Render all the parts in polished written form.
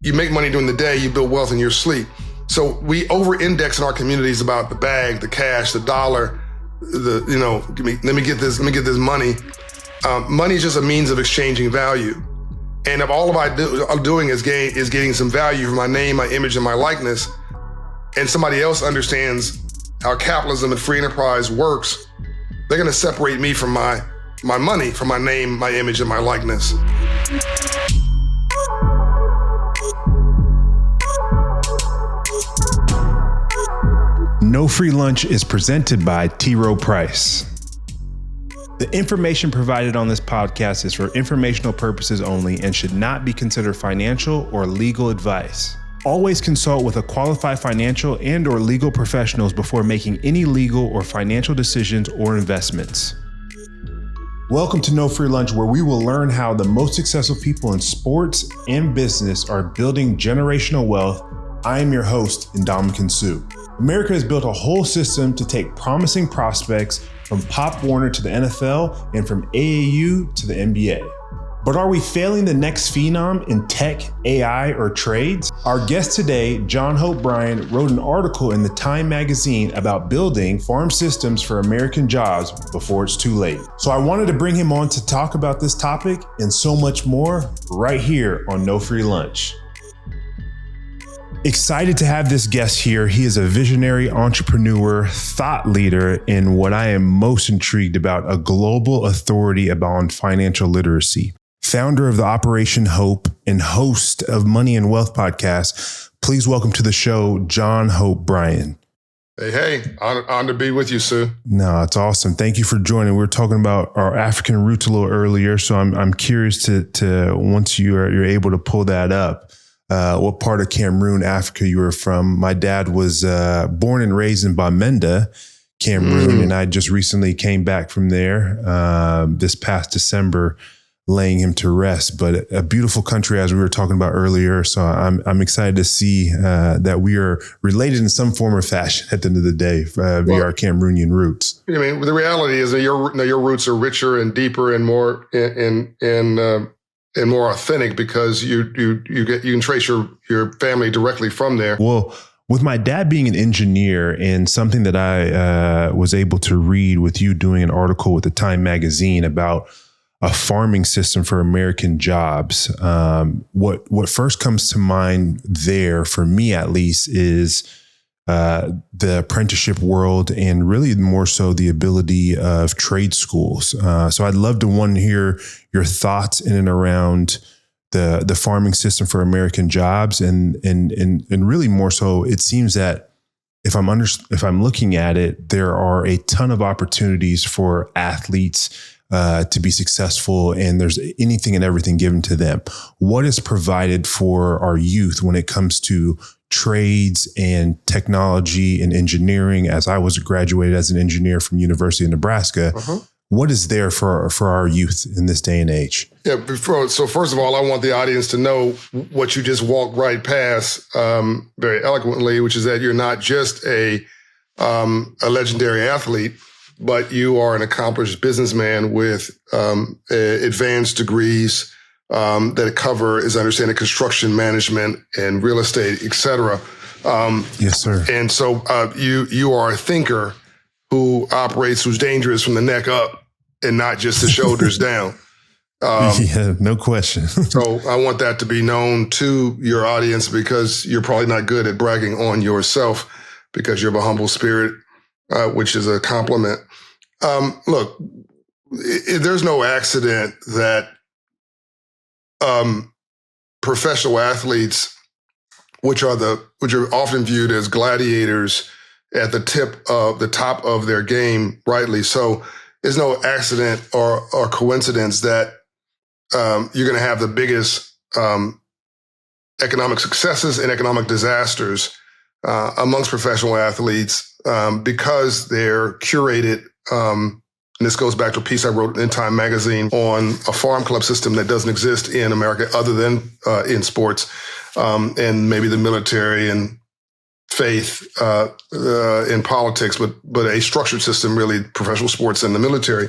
you make money during the day, you build wealth in your sleep. So we over-index in our communities about the bag, the cash, the dollar, let me get this money. Money is just a means of exchanging value. And if all I'm doing is getting some value from my name, my image, and my likeness, and somebody else understands how capitalism and free enterprise works, they're gonna separate me from my money, from my name, my image, and my likeness. No Free Lunch is presented by Piro Price. The information provided on this podcast is for informational purposes only and should not be considered financial or legal advice. Always consult with a qualified financial and or legal professionals before making any legal or financial decisions or investments. Welcome to No Free Lunch, where we will learn how the most successful people in sports and business are building generational wealth. I am your host, Ndamukong Suh. America has built a whole system to take promising prospects from Pop Warner to the NFL and from AAU to the NBA. But are we failing the next phenom in tech, AI, or trades? Our guest today, John Hope Bryant, wrote an article in the Time magazine about building farm systems for American jobs before it's too late. So I wanted to bring him on to talk about this topic and so much more right here on No Free Lunch. Excited to have this guest here. He is a visionary entrepreneur, thought leader, and what I am most intrigued about, a global authority on financial literacy. Founder of the Operation Hope and host of Money and Wealth podcast. Please welcome to the show, John Hope Bryant. Hey, honored to be with you, Sue. No, it's awesome. Thank you for joining. We were talking about our African roots a little earlier, so I'm curious to once you're able to pull that up. What part of Cameroon, Africa you were from. My dad was born and raised in Bamenda, Cameroon, and I just recently came back from there this past December, laying him to rest. But a beautiful country, as we were talking about earlier. So I'm excited to see that we are related in some form or fashion at the end of the day via our Cameroonian roots. I mean, the reality is that your roots are richer and deeper and more and more authentic because you can trace your family directly from there. Well, with my dad being an engineer and something that I was able to read with you doing an article with the Time magazine about a farming system for American jobs, what first comes to mind there for me at least is the apprenticeship world and really more so the ability of trade schools. So I'd love to hear your thoughts in and around the farming system for American jobs and really more so it seems that if I'm looking at it, there are a ton of opportunities for athletes to be successful and there's anything and everything given to them. What is provided for our youth when it comes to trades and technology and engineering? As I was graduated as an engineer from University of Nebraska, what is there for our youth in this day and age? Yeah. So first of all, I want the audience to know what you just walked right past very eloquently, which is that you're not just a legendary athlete, but you are an accomplished businessman with advanced degrees that cover, as I understand it, construction management and real estate, et cetera. Yes, sir. And so you are a thinker who's dangerous from the neck up and not just the shoulders down. Yeah, no question. So I want that to be known to your audience because you're probably not good at bragging on yourself because you have a humble spirit, which is a compliment. Look, there's no accident that professional athletes, which are often viewed as gladiators at the top of their game, rightly so. There's no accident or coincidence that you're going to have the biggest economic successes and economic disasters amongst professional athletes because they're curated. And this goes back to a piece I wrote in Time magazine on a farm club system that doesn't exist in America other than in sports and maybe the military and faith in politics, but a structured system, really, professional sports and the military.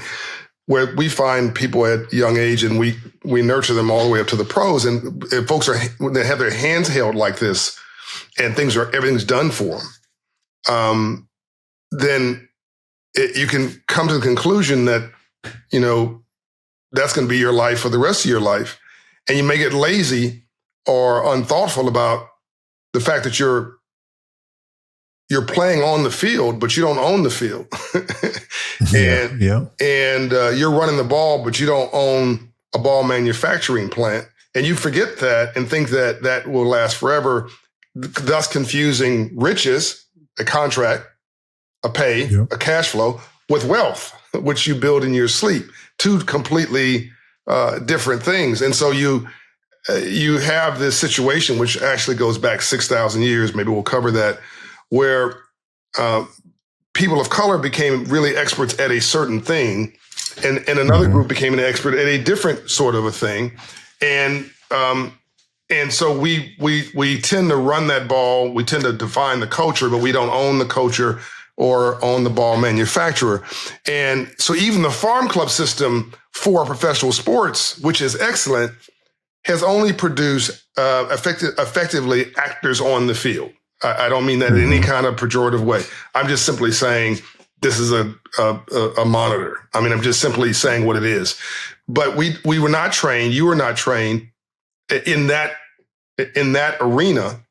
where we find people at young age and we nurture them all the way up to the pros. And if folks when they have their hands held like this and everything's done for them, then you can come to the conclusion that, that's going to be your life for the rest of your life. And you may get lazy or unthoughtful about the fact that you're playing on the field, but you don't own the field. And you're running the ball, but you don't own a ball manufacturing plant. And you forget that and think that that will last forever, thus confusing riches, a contract, a pay, a cash flow, with wealth, which you build in your sleep. Two completely different things. And so you have this situation, which actually goes back 6,000 years, maybe we'll cover that, where people of color became really experts at a certain thing, and another group became an expert at a different sort of a thing. And so we tend to run that ball, we tend to define the culture, but we don't own the culture or own the ball manufacturer. And so even the farm club system for professional sports, which is excellent, has only produced effectively actors on the field. I don't mean that in any kind of pejorative way. I'm just simply saying this is a monitor. I mean, I'm just simply saying what it is. But we were not trained, you were not trained in that arena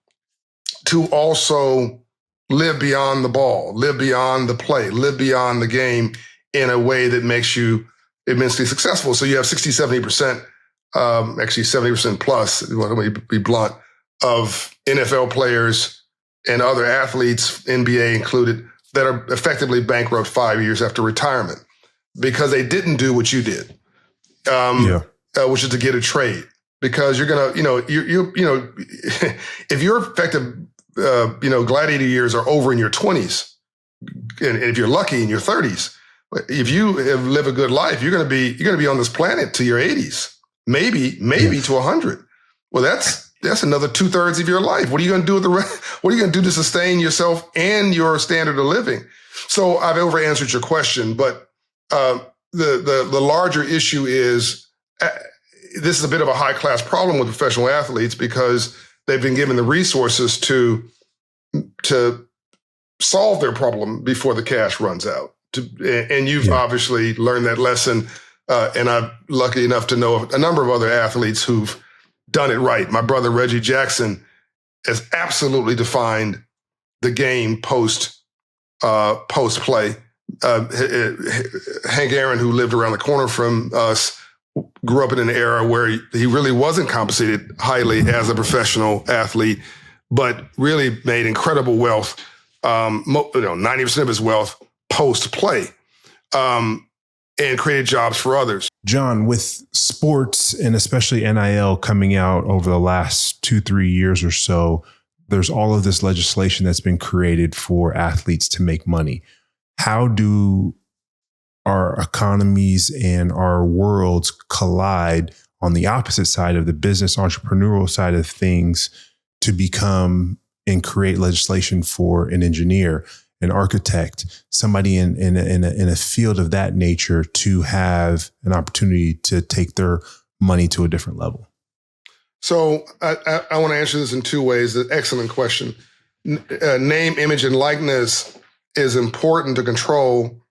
to also live beyond the ball, live beyond the play, live beyond the game in a way that makes you immensely successful. So you have 60, 70%, actually 70% plus, let me be blunt, of NFL players and other athletes, NBA included, that are effectively bankrupt 5 years after retirement because they didn't do what you did, which is to get a trade. Because you're gonna, if your effective, gladiator years are over in your 20s, and if you're lucky in your 30s, if you have lived a good life, you're gonna be on this planet to your 80s, maybe to 100. Well, that's another 2/3 of your life. What are you going to do with the rest? What are you going to do to sustain yourself and your standard of living? So I've over answered your question, but the larger issue is this is a bit of a high class problem with professional athletes because they've been given the resources to solve their problem before the cash runs out. And you've obviously learned that lesson. And I'm lucky enough to know a number of other athletes who've done it right. My brother, Reggie Jackson, has absolutely defined the game post play. Hank Aaron, who lived around the corner from us, grew up in an era where he really wasn't compensated highly as a professional athlete, but really made incredible wealth, 90% of his wealth post play, and created jobs for others. John, with sports and especially NIL coming out over the last 2-3 years or so, there's all of this legislation that's been created for athletes to make money. How do our economies and our worlds collide on the opposite side of the business entrepreneurial side of things to become and create legislation for an engineer, an architect, somebody in a field of that nature to have an opportunity to take their money to a different level? So I want to answer this in two ways. An excellent question. Name, image, and likeness is important to control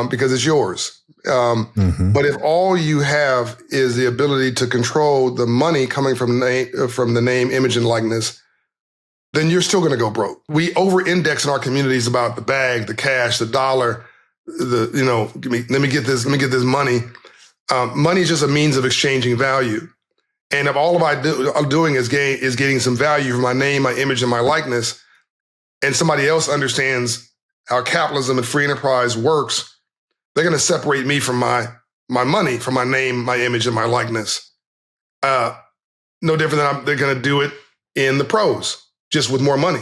because it's yours. But if all you have is the ability to control the money coming from the name, image, and likeness, then you're still going to go broke. We over-index in our communities about the bag, the cash, the dollar, let me get this money. Money is just a means of exchanging value. And if all I'm doing is getting some value from my name, my image, and my likeness, and somebody else understands how capitalism and free enterprise works, they're going to separate me from my money, from my name, my image, and my likeness. No different than they're going to do it in the pros, just with more money.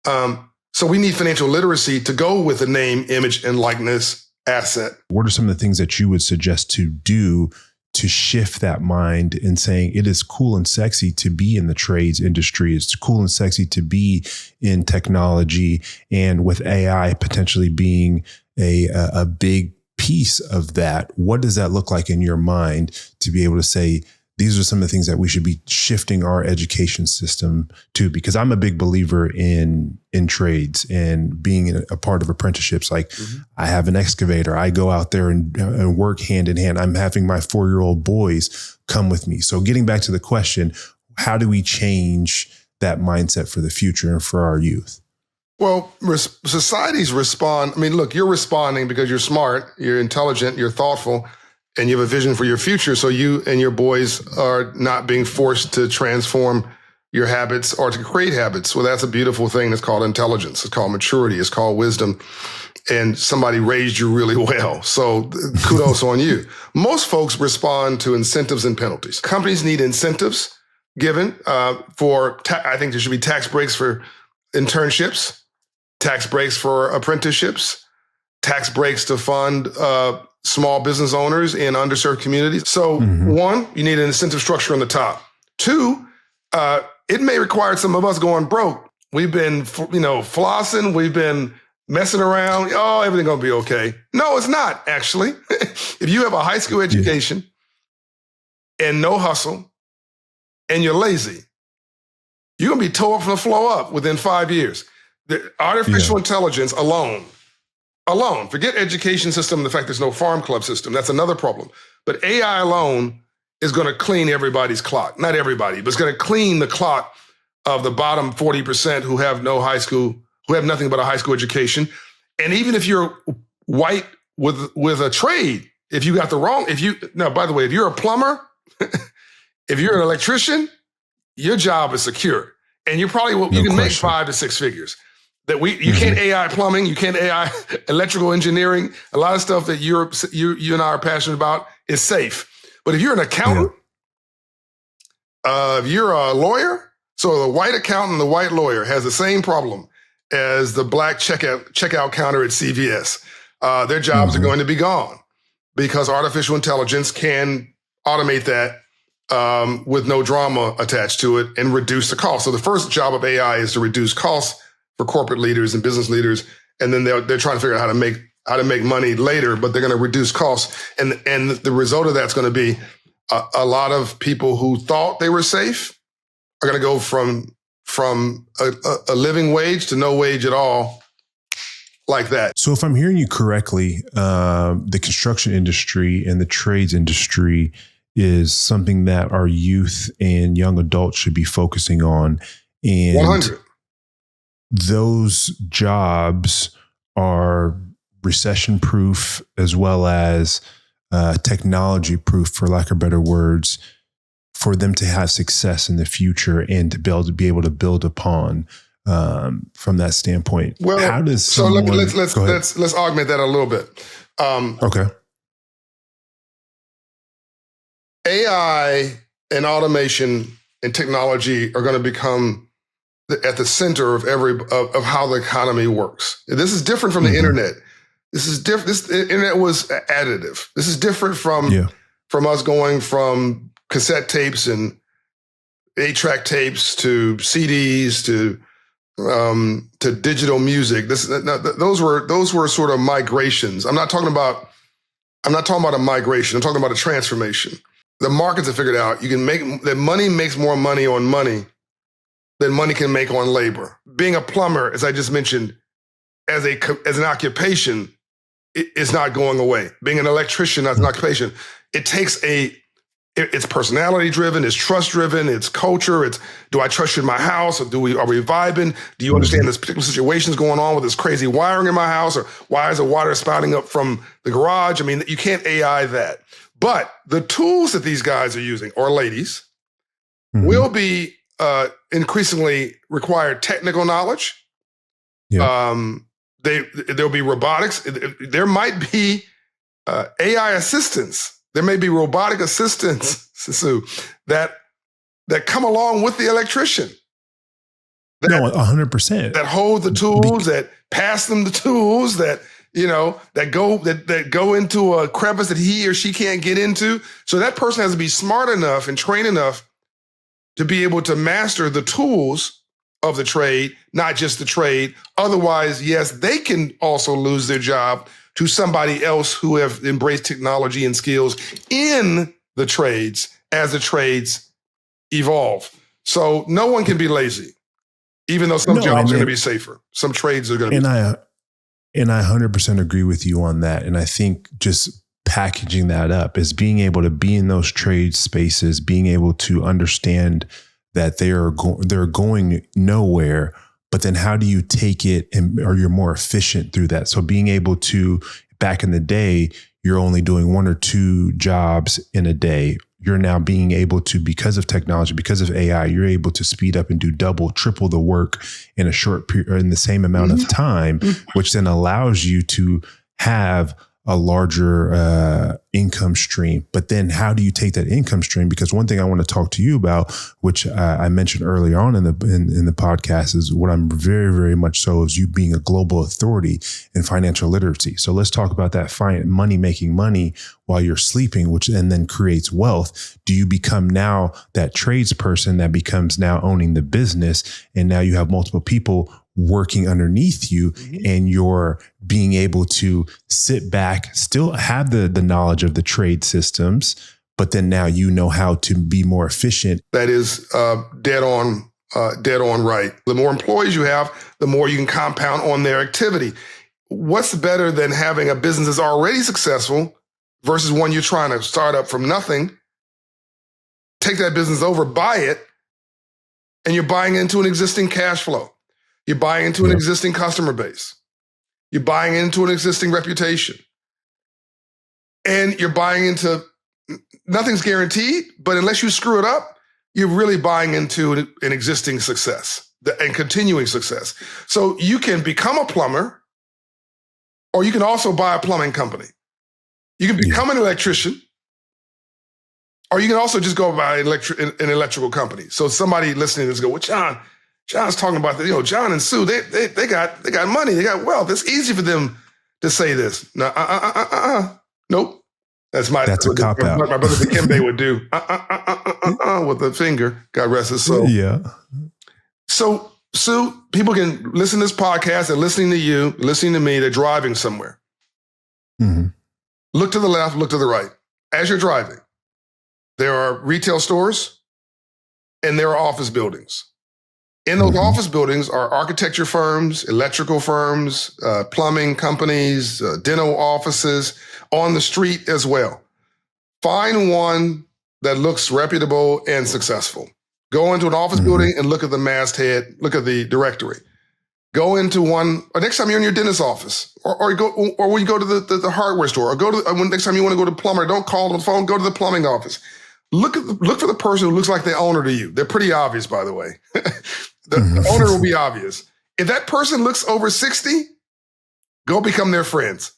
So we need financial literacy to go with the name, image, and likeness asset. What are some of the things that you would suggest to do to shift that mind in saying it is cool and sexy to be in the trades industry? It's cool and sexy to be in technology, and with AI potentially being a big piece of that, what does that look like in your mind to be able to say, these are some of the things that we should be shifting our education system to? Because I'm a big believer in trades and being a part of apprenticeships. Like I have an excavator. I go out there and work hand in hand. I'm having my 4-year-old boys come with me. So getting back to the question, how do we change that mindset for the future and for our youth? Well, societies respond. I mean, look, you're responding because you're smart, you're intelligent, you're thoughtful, and you have a vision for your future. So you and your boys are not being forced to transform your habits or to create habits. Well, that's a beautiful thing. It's called intelligence. It's called maturity. It's called wisdom. And somebody raised you really well. So kudos on you. Most folks respond to incentives and penalties. Companies need incentives given for, I think there should be tax breaks for internships, tax breaks for apprenticeships, tax breaks to fund small business owners in underserved communities. So one, you need an incentive structure on the top. Two, it may require some of us going broke. We've been, flossing. We've been messing around. Oh, everything's going to be okay. No, it's not, actually. If you have a high school education and no hustle and you're lazy, you're going to be tore from the floor up within 5 years. The artificial intelligence alone, forget education system, the fact there's no farm club system, that's another problem. But AI alone is going to clean everybody's clock. Not everybody, but it's going to clean the clock of the bottom 40% who have nothing but a high school education. And even if you're white with a trade, by the way, if you're a plumber, if you're an electrician, your job is secure. And you can make 5 to 6 figures. You can't AI plumbing, you can't AI electrical engineering. A lot of stuff that you and I are passionate about is safe. But if you're an accountant, if you're a lawyer, so the white accountant, the white lawyer has the same problem as the black checkout counter at CVS. Their jobs are going to be gone because artificial intelligence can automate that with no drama attached to it and reduce the cost. So the first job of AI is to reduce costs for corporate leaders and business leaders, and then they're trying to figure out how to make money later, but they're going to reduce costs, and the result of that's going to be a lot of people who thought they were safe are going to go from a living wage to no wage at all, like that. So if I'm hearing you correctly, the construction industry and the trades industry is something that our youth and young adults should be focusing on. And 100. Those jobs are recession proof as well as technology proof, for lack of better words, for them to have success in the future and to be able to build upon from that standpoint. Well, how does let's augment that a little bit. Okay. AI and automation and technology are going to become at the center of of how the economy works. This is different from the internet. This is different. The internet was additive. This is different from us going from cassette tapes and 8-track tapes to CDs to digital music. Those were sort of migrations. I'm not talking about a migration. I'm talking about a transformation. The markets have figured out that money makes more money on money than money can make on labor. Being a plumber, as I just mentioned, as an occupation, is not going away. Being an electrician as an occupation, it's personality driven, it's trust driven, it's culture. It's, do I trust you in my house, or are we vibing? Do you understand this particular situation is going on with this crazy wiring in my house, or why is the water spouting up from the garage? I mean, you can't AI that. But the tools that these guys are using, or ladies, will be increasingly require technical knowledge. There'll be robotics. There might be AI assistants. There may be robotic assistants, that come along with the electrician. 100%. That hold the tools, that pass them the tools, that go into a crevice that he or she can't get into. So that person has to be smart enough and trained enough to be able to master the tools of the trade, not just the trade. Otherwise, yes, they can also lose their job to somebody else who have embraced technology and skills in the trades as the trades evolve. So no one can be lazy, even though some jobs are going to be safer. Some trades are going to be. And I 100% agree with you on that. And I think just packaging that up is being able to be in those trade spaces, being able to understand that they're going nowhere, but then how do you take it or you're more efficient through that? So being able to, back in the day, you're only doing 1 or 2 jobs in a day. You're now being able to, because of technology, because of AI, you're able to speed up and do double, triple the work in a short period, in the same amount of time, which then allows you to have a larger income stream. But then how do you take that income stream? Because one thing I want to talk to you about, which I mentioned earlier on in the podcast, is what I'm very, very much so is you being a global authority in financial literacy. So let's talk about that making money while you're sleeping, which and then creates wealth. Do you become now that tradesperson that becomes now owning the business, and now you have multiple people working underneath you, and you're being able to sit back, still have the knowledge of the trade systems, but then now you know how to be more efficient. That is dead on right. The more employees you have, the more you can compound on their activity. What's better than having a business that's already successful versus one you're trying to start up from nothing, take that business over, buy it, and you're buying into an existing cash flow. You're buying into an existing customer base. You're buying into an existing reputation. And you're buying into, nothing's guaranteed, but unless you screw it up, you're really buying into an existing success and continuing success. So you can become a plumber, or you can also buy a plumbing company. You can become an electrician, or you can also just go buy an electrical company. So somebody listening to this go, well, John's talking about that. John and Sue, they got money, they got wealth. It's easy for them to say this. No, nope. That's a cop out. My brother Dikembe would do with the finger. God rest his soul. Yeah. So Sue, people can listen to this podcast. They're listening to you, listening to me. They're driving somewhere. Mm-hmm. Look to the left, look to the right. As you're driving, there are retail stores and there are office buildings. In those office buildings are architecture firms, electrical firms, plumbing companies, dental offices, on the street as well. Find one that looks reputable and successful. Go into an office building and look at the masthead, look at the directory. Go into one, or next time you're in your dentist's office, or when you go to the hardware store, or go to next time you want to go to the plumber, don't call on the phone, go to the plumbing office. Look for the person who looks like the owner to you. They're pretty obvious, by the way. The owner will be obvious. If that person looks over 60, go become their friends.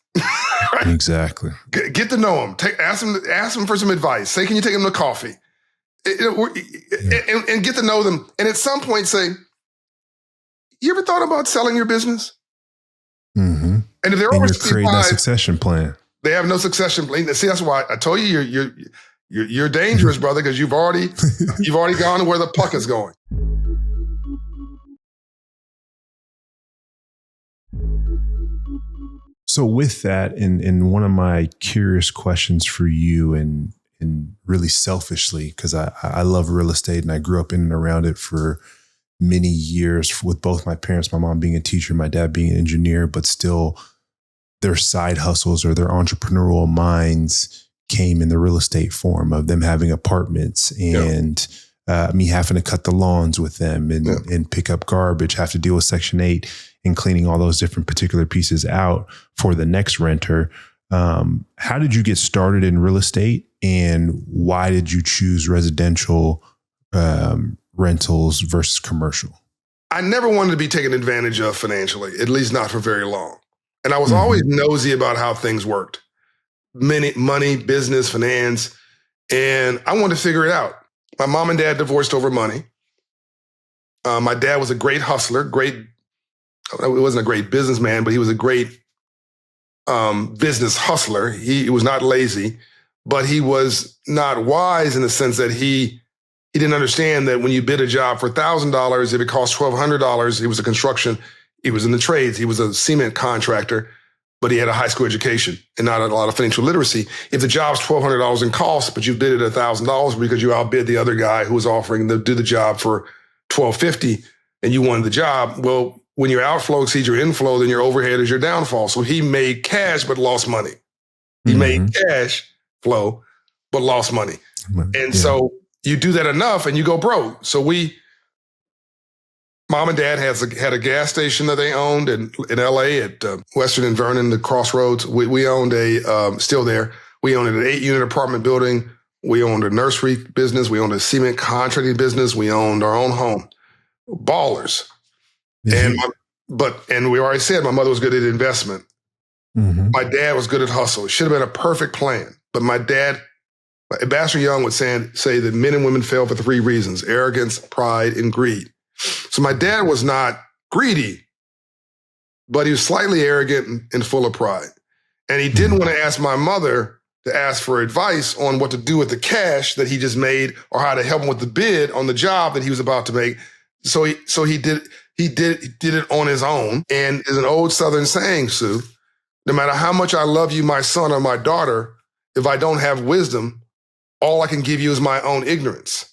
Right? Exactly. Get to know them. Ask them for some advice. Say, can you take them to coffee? And get to know them. And at some point say, you ever thought about selling your business? Mm-hmm. And if they're over 65, creating that succession plan. They have no succession plan. See, that's why I told you you're dangerous, brother, because you've already gone to where the puck is going. So with that, and one of my curious questions for you, and really selfishly, because I love real estate and I grew up in and around it for many years with both my parents, my mom being a teacher, my dad being an engineer, but still their side hustles or their entrepreneurial minds came in the real estate form of them having apartments and me having to cut the lawns with them and pick up garbage, have to deal with Section 8 and cleaning all those different particular pieces out for the next renter. How did you get started in real estate, and why did you choose residential rentals versus commercial? I never wanted to be taken advantage of financially, at least not for very long. And I was always nosy about how things worked. Money, business, finance. And I wanted to figure it out. My mom and dad divorced over money. My dad was a great hustler, he wasn't a great businessman, but he was a great business hustler. He was not lazy, but he was not wise in the sense that he didn't understand that when you bid a job for $1,000, if it cost $1,200, he was in the trades. He was a cement contractor. but he had a high school education and not a lot of financial literacy. If the job's $1,200 in cost, but you bid it $1,000 because you outbid the other guy who was offering to do the job for $1,250 and you won the job, well, when your outflow exceeds your inflow, then your overhead is your downfall. So he made cash but lost money. He made cash flow but lost money. And so you do that enough and you go broke. So Mom and Dad had a gas station that they owned in LA at Western and Vernon, the Crossroads. We owned still there. We owned an 8-unit apartment building. We owned a nursery business. We owned a cement contracting business. We owned our own home. Ballers. And we already said my mother was good at investment. My dad was good at hustle. It should have been a perfect plan. But my dad, Ambassador Young would say that men and women fail for 3 reasons: arrogance, pride, and greed. So my dad was not greedy, but he was slightly arrogant and full of pride. And he didn't want to ask my mother to ask for advice on what to do with the cash that he just made or how to help him with the bid on the job that he was about to make. So he did it on his own. And there's an old Southern saying, Sue, no matter how much I love you, my son or my daughter, if I don't have wisdom, all I can give you is my own ignorance.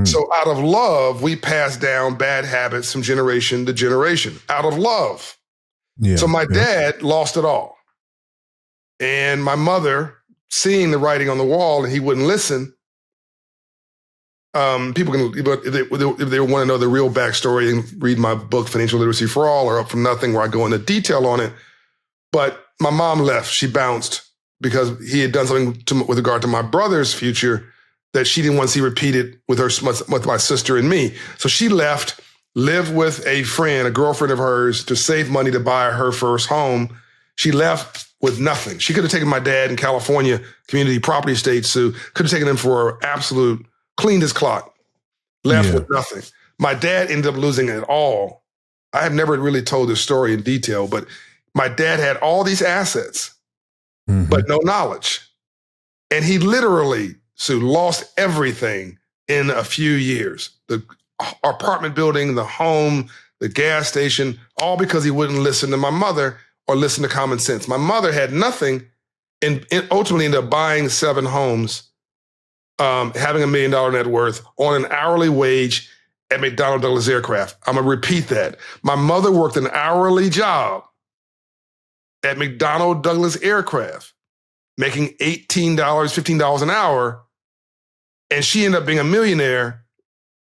So out of love, we pass down bad habits from generation to generation, out of love. So my dad lost it all. And my mother, seeing the writing on the wall and he wouldn't listen, people can, but if they want to know the real backstory, and read my book, Financial Literacy for All, or Up From Nothing, where I go into detail on it. But my mom left. She bounced because he had done something with regard to my brother's future that she didn't want to see repeated with my sister and me. So she left, lived with a girlfriend of hers, to save money to buy her first home. She left with nothing. She could have taken my dad in California, community property estate, Sue, could have taken him for absolute, cleaned his clock, left with nothing. My dad ended up losing it all. I have never really told this story in detail, but my dad had all these assets, but no knowledge. And he literally, Sue, lost everything in a few years. The apartment building, the home, the gas station, all because he wouldn't listen to my mother or listen to common sense. My mother had nothing and ultimately ended up buying 7 homes, having $1 million net worth on an hourly wage at McDonnell Douglas Aircraft. I'm going to repeat that. My mother worked an hourly job at McDonnell Douglas Aircraft, making $18, $15 an hour. And she ended up being a millionaire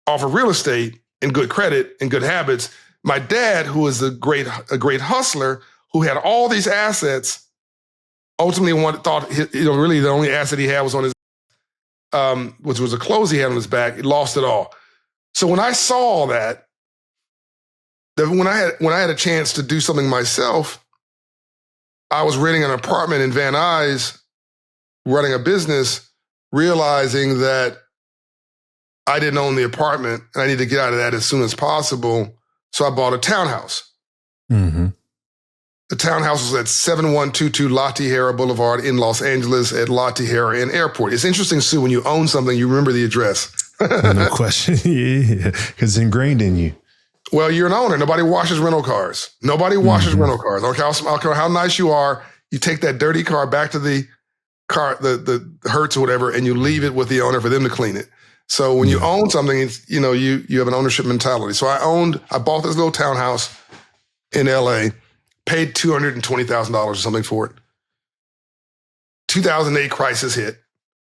off of real estate and good credit and good habits. My dad, who was a great hustler, who had all these assets, ultimately thought really the only asset he had was on his, which was a clothes he had on his back. He lost it all. So when I saw that when I had a chance to do something myself, I was renting an apartment in Van Nuys, running a business, realizing that I didn't own the apartment and I needed to get out of that as soon as possible. So I bought a townhouse. The townhouse was at 7122 La Tijera Boulevard in Los Angeles at La Tijera and Airport. It's interesting, Sue, when you own something, you remember the address. No question. Yeah, because it's ingrained in you. Well, you're an owner. Nobody washes rental cars. Nobody washes rental cars. Okay, I don't care how nice you are. You take that dirty car back to the car, the Hertz or whatever, and you leave it with the owner for them to clean it. So when you own something, it's, you have an ownership mentality. So I bought this little townhouse in LA, paid $220,000 or something for it. 2008 crisis hit.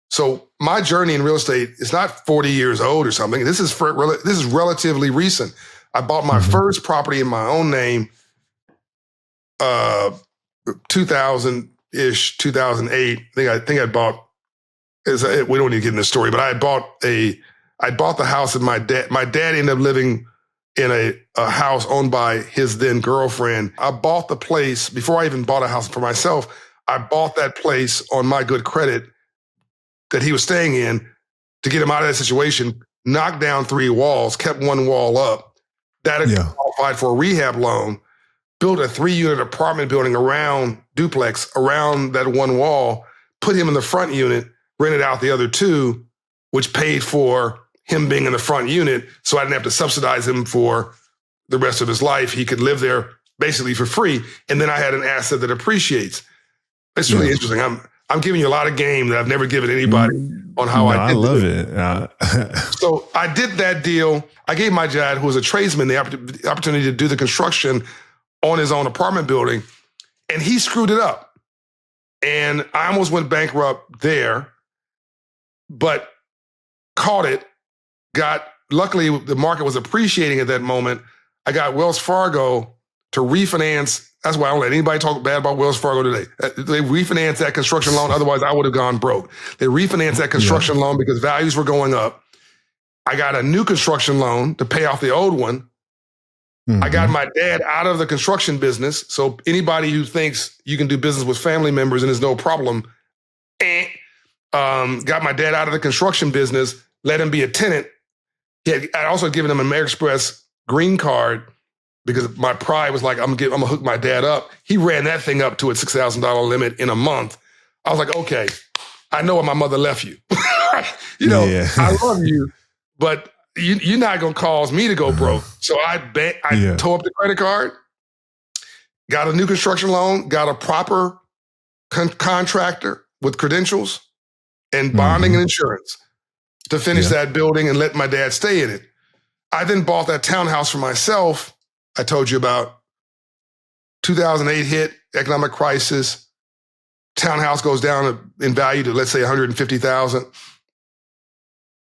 So my journey in real estate is not 40 years old or something. This is relatively recent. I bought my first property in my own name, 2000-ish, 2008. I think I bought. We don't need to get in this story, but I bought the house that my dad ended up living in a house owned by his then girlfriend. I bought the place before I even bought a house for myself. I bought that place on my good credit that he was staying in to get him out of that situation, knocked down 3 walls, kept 1 wall up. That qualified for a rehab loan, built a 3-unit apartment building duplex around that 1 wall, put him in the front unit, rented out the other 2, which paid for him being in the front unit. So I didn't have to subsidize him for the rest of his life. He could live there basically for free. And then I had an asset that appreciates. It's really interesting. I'm giving you a lot of game that I've never given anybody on how I did I love it. So I did that deal. I gave my dad, who was a tradesman, the opportunity to do the construction on his own apartment building, and he screwed it up. And I almost went bankrupt there, but caught it, luckily the market was appreciating at that moment. I got Wells Fargo to refinance. That's why I don't let anybody talk bad about Wells Fargo today. They refinanced that construction loan. Otherwise, I would have gone broke. They refinanced that construction loan because values were going up. I got a new construction loan to pay off the old one. I got my dad out of the construction business. So anybody who thinks you can do business with family members and there's no problem, got my dad out of the construction business, let him be a tenant. I also given him an American Express green card because my pride was like, I'm gonna hook my dad up. He ran that thing up to a $6,000 limit in a month. I was like, okay, I know why my mother left you. I love you, but you're not gonna cause me to go broke. So I tore up the credit card, got a new construction loan, got a proper contractor with credentials and bonding and insurance to finish that building and let my dad stay in it. I then bought that townhouse for myself. I told you about 2008 hit, economic crisis. Townhouse goes down in value to, let's say, $150,000.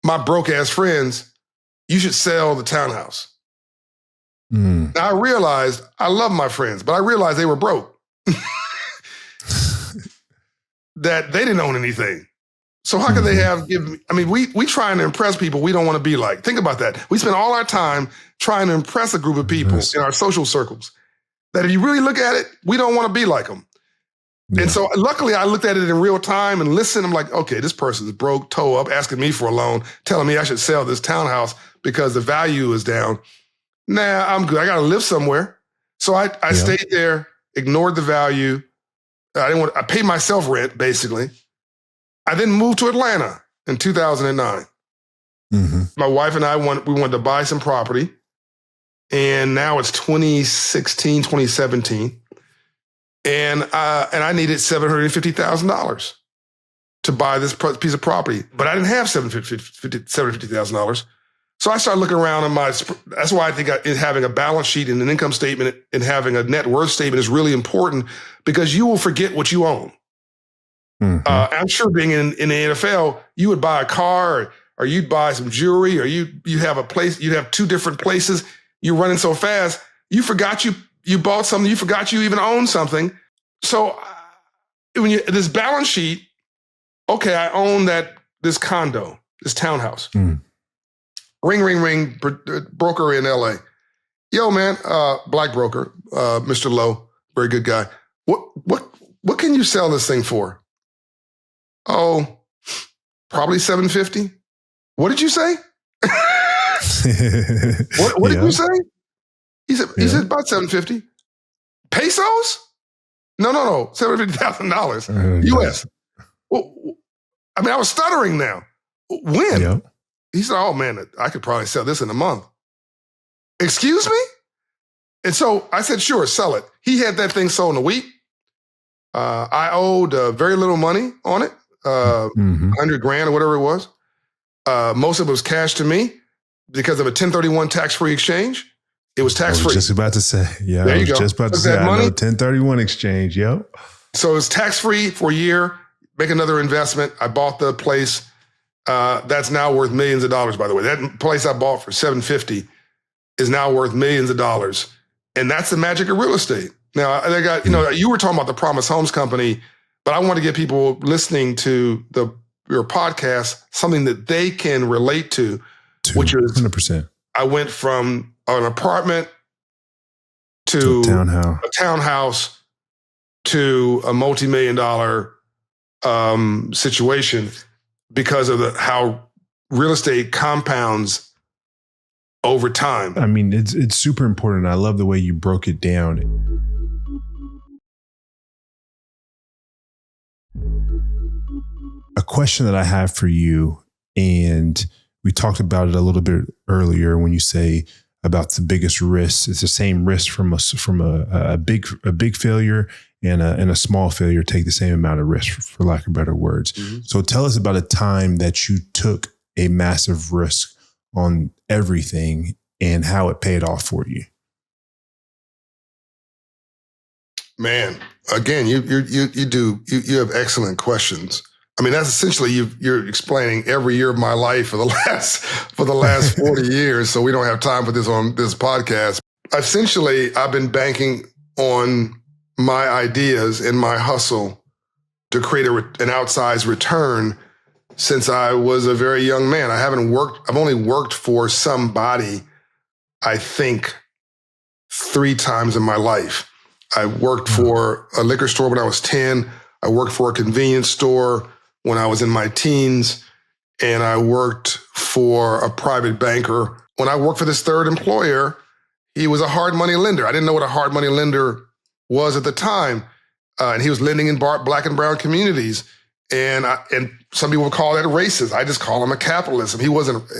My broke ass friends, you should sell the townhouse. Now I realized I love my friends, but I realized they were broke. That they didn't own anything. So how could they we trying to impress people we don't want to be like. Think about that. We spend all our time trying to impress a group of people in our social circles that if you really look at it, we don't want to be like them. Yeah. And so luckily I looked at it in real time and listened. I'm like, okay, this person is broke, toe up, asking me for a loan, telling me I should sell this townhouse because the value is down. Nah, I'm good. I got to live somewhere. So I stayed there, ignored the value. I paid myself rent, basically. I then moved to Atlanta in 2009. My wife and I wanted to buy some property. And now it's 2016, 2017. And I needed $750,000 to buy this piece of property. But I didn't have $750,000. So I started looking around that's why I think having a balance sheet and an income statement and having a net worth statement is really important because you will forget what you own. I'm sure being in the NFL, you would buy a car or you'd buy some jewelry or you have a place, you have two different places. You're running so fast, you forgot you bought something, you forgot you even owned something. So when this balance sheet, okay, I own this condo, this townhouse. Ring, ring, ring, broker in LA. Yo, man, black broker, Mr. Lowe, very good guy. What can you sell this thing for? Oh, probably $750. What did you say? What did you say? He said about $750. Pesos? No, $750,000 US. Well, I was stuttering now. When? Yep. He said, oh man, I could probably sell this in a month. Excuse me? And so I said, sure, sell it. He had that thing sold in a week. I owed very little money on it, $100,000 or whatever it was. Most of it was cash to me because of a 1031 tax-free exchange. It was tax-free. I was just about to say, there you go. Just about to say, I know 1031 exchange, yep. So it's tax-free for a year, make another investment. I bought the place. That's now worth millions of dollars, by the way. That place I bought for $750 is now worth millions of dollars. And that's the magic of real estate. Now, they got, you were talking about the Promise Homes Company, but I want to get people listening to your podcast something that they can relate to, which is 100%. I went from an apartment to a townhouse to a multi-million-dollar situation because of how real estate compounds over time. It's super important. I love the way you broke it down. A question that I have for you, and we talked about it a little bit earlier when you say about the biggest risks. It's the same risk from a big failure and a small failure take the same amount of risk, for lack of better words. Mm-hmm. So tell us about a time that you took a massive risk on everything and how it paid off for you. Man, again, you have excellent questions. I mean, that's essentially you're explaining every year of my life for the last 40 years. So we don't have time for this on this podcast. Essentially, I've been banking on my ideas and my hustle to create an outsized return since I was a very young man. I've only worked for somebody, I think, 3 times in my life. I worked for a liquor store when I was 10. I worked for a convenience store when I was in my teens, and I worked for a private banker. When I worked for this third employer, he was a hard money lender. I didn't know what a hard money lender was at the time. And he was lending in black and brown communities. And some people would call that racist. I just call him a capitalist. And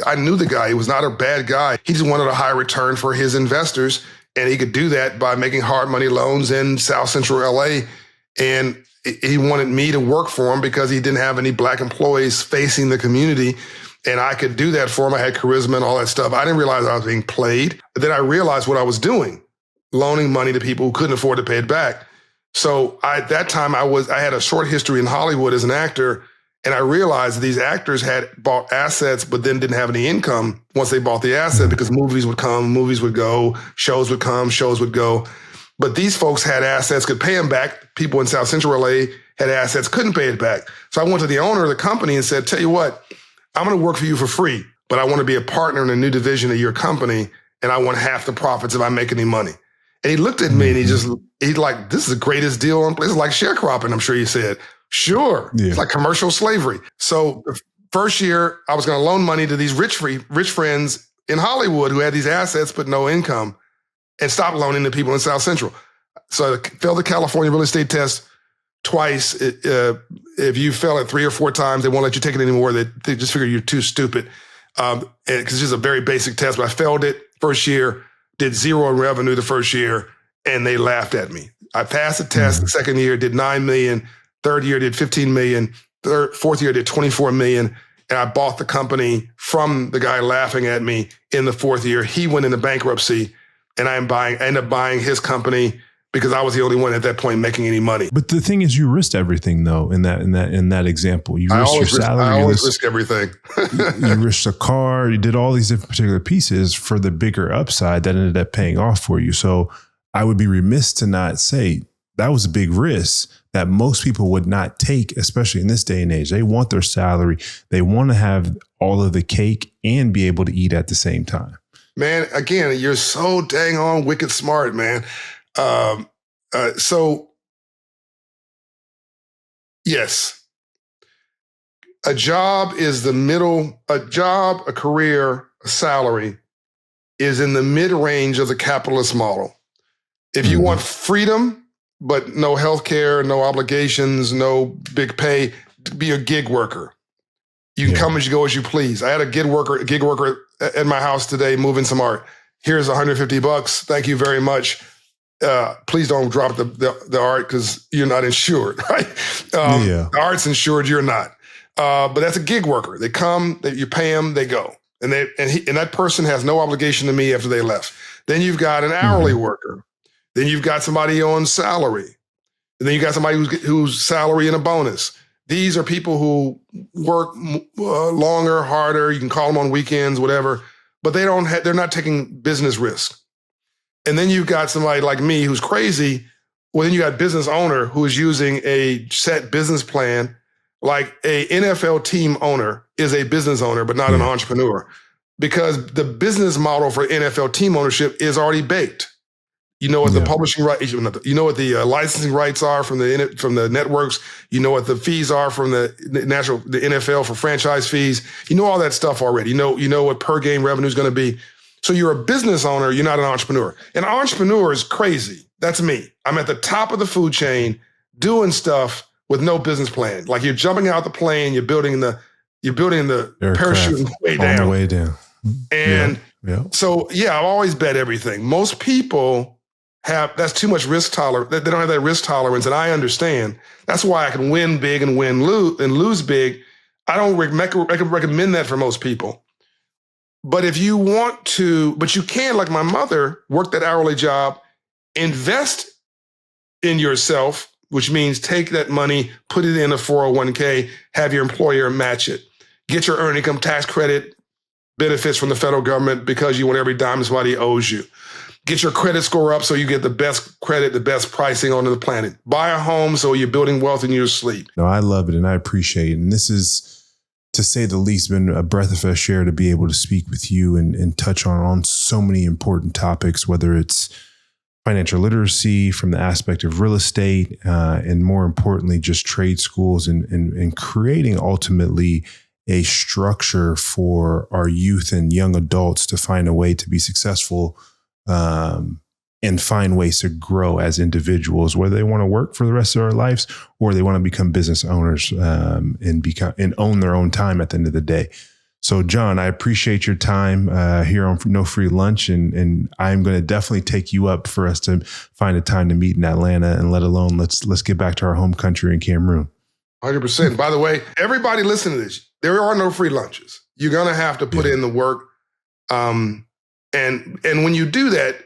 I knew the guy. He was not a bad guy. He just wanted a high return for his investors. And he could do that by making hard money loans in South Central LA. And he wanted me to work for him because he didn't have any black employees facing the community. And I could do that for him. I had charisma and all that stuff. I didn't realize I was being played. But then I realized what I was doing, loaning money to people who couldn't afford to pay it back. So at that time, I had a short history in Hollywood as an actor. And I realized these actors had bought assets, but then didn't have any income once they bought the asset because movies would come, movies would go, shows would come, shows would go. But these folks had assets, could pay them back. People in South Central LA had assets, couldn't pay it back. So I went to the owner of the company and said, tell you what, I'm going to work for you for free, but I want to be a partner in a new division of your company. And I want half the profits if I make any money. And he looked at me and he's like, this is the greatest deal on place. It's like sharecropping, I'm sure he said. Sure. Yeah. It's like commercial slavery. So the first year I was going to loan money to these rich friends in Hollywood who had these assets but no income, and stop loaning to people in South Central. So I failed the California real estate test twice. If you fail it 3 or 4 times, they won't let you take it anymore. They just figure you're too stupid. Because it's just a very basic test. But I failed it first year, did 0 in revenue the first year, and they laughed at me. I passed the test the second year, did 9 million. Third year did 15 million. Fourth year did 24 million. And I bought the company from the guy laughing at me in the 4th year. He went into bankruptcy. And I ended up buying his company because I was the only one at that point making any money. But the thing is, you risked everything, though. In that example, you risked your salary. I always risk everything. You risked a car. You did all these different particular pieces for the bigger upside that ended up paying off for you. So I would be remiss to not say that was a big risk that most people would not take, especially in this day and age. They want their salary. They want to have all of the cake and be able to eat at the same time. Man, again, you're so dang on wicked smart, man. So, yes, a job, a career, a salary is in the mid-range of the capitalist model. If you want freedom, but no healthcare, no obligations, no big pay, be a gig worker. You can come as you go as you please. I had a gig worker at my house today moving some art. Here's $150. Thank you very much. Please don't drop the art because you're not insured, right? The art's insured, you're not. But that's a gig worker. They come, you pay them, they go. And that person has no obligation to me after they left. Then you've got an hourly worker. Then you've got somebody on salary. And then you got somebody who's salary and a bonus. These are people who work longer, harder. You can call them on weekends, whatever, but they're not taking business risk. And then you've got somebody like me who's crazy. Well, then you got a business owner who is using a set business plan. Like a NFL team owner is a business owner, but not an entrepreneur, because the business model for NFL team ownership is already baked. You know what the publishing rights, you know what the licensing rights are from the networks. You know what the fees are from the NFL for franchise fees. You know all that stuff already. You know what per game revenue is going to be. So you're a business owner. You're not an entrepreneur. An entrepreneur is crazy. That's me. I'm at the top of the food chain doing stuff with no business plan. Like you're jumping out the plane. You're building the parachute way down. On the way down. And Yeah. So yeah, I've always bet everything. Most people that's too much risk tolerance. They don't have that risk tolerance, and I understand. That's why I can win big and lose big. I don't recommend that for most people. But if you want to, but you can, like my mother, work that hourly job, invest in yourself, which means take that money, put it in a 401k, have your employer match it, get your earned income tax credit benefits from the federal government because you want every dime somebody owes you. Get your credit score up so you get the best credit, the best pricing on the planet. Buy a home so you're building wealth in your sleep. No, I love it and I appreciate it. And this is, to say the least, been a breath of fresh air to be able to speak with you and touch on so many important topics, whether it's financial literacy from the aspect of real estate, and more importantly, just trade schools and creating ultimately a structure for our youth and young adults to find a way to be successful and find ways to grow as individuals, whether they want to work for the rest of their lives or they want to become business owners and own their own time at the end of the day. So, John, I appreciate your time here on No Free Lunch, and I'm going to definitely take you up for us to find a time to meet in Atlanta, and let alone let's get back to our home country in Cameroon. 100%. By the way, everybody listen to this. There are no free lunches. You're going to have to put in the work. And when you do that,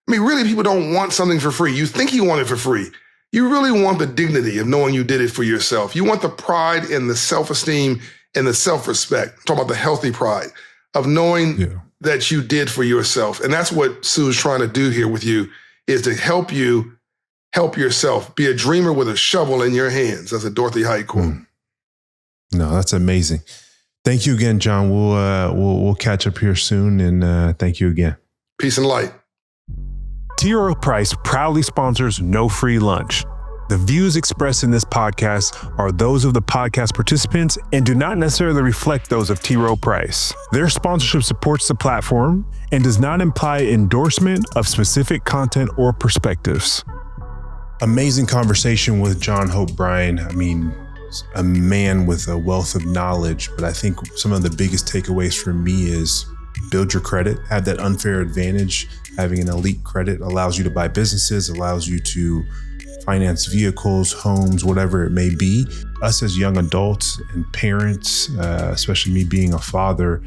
I mean, really, people don't want something for free. You think you want it for free. You really want the dignity of knowing you did it for yourself. You want the pride and the self-esteem and the self-respect. I'm talking about the healthy pride of knowing that you did for yourself. And that's what Sue's trying to do here with you, is to help you help yourself. Be a dreamer with a shovel in your hands. That's a Dorothy Height quote. No, that's amazing. Thank you again, John. We'll catch up here soon, and thank you again. Peace and light. T. Rowe Price proudly sponsors No Free Lunch. The views expressed in this podcast are those of the podcast participants and do not necessarily reflect those of T. Rowe Price. Their sponsorship supports the platform and does not imply endorsement of specific content or perspectives. Amazing conversation with John Hope Bryant. I mean, a man with a wealth of knowledge, but I think some of the biggest takeaways for me is build your credit, have that unfair advantage. Having an elite credit allows you to buy businesses, allows you to finance vehicles, homes, whatever it may be. Us as young adults and parents, especially me being a father,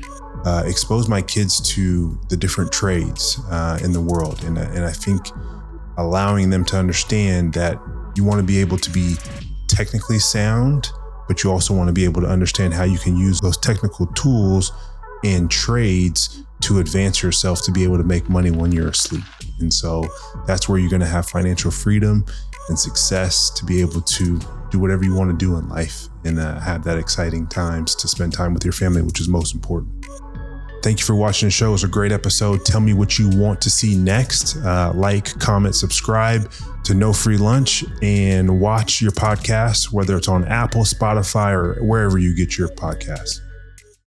expose my kids to the different trades in the world. And I think allowing them to understand that you want to be able to be technically sound, but you also want to be able to understand how you can use those technical tools and trades to advance yourself to be able to make money when you're asleep. And so that's where you're going to have financial freedom and success to be able to do whatever you want to do in life and have that exciting times to spend time with your family, which is most important. Thank you for watching the show. It was a great episode. Tell me what you want to see next. Like, comment, subscribe to No Free Lunch, and watch your podcast, whether it's on Apple, Spotify, or wherever you get your podcasts.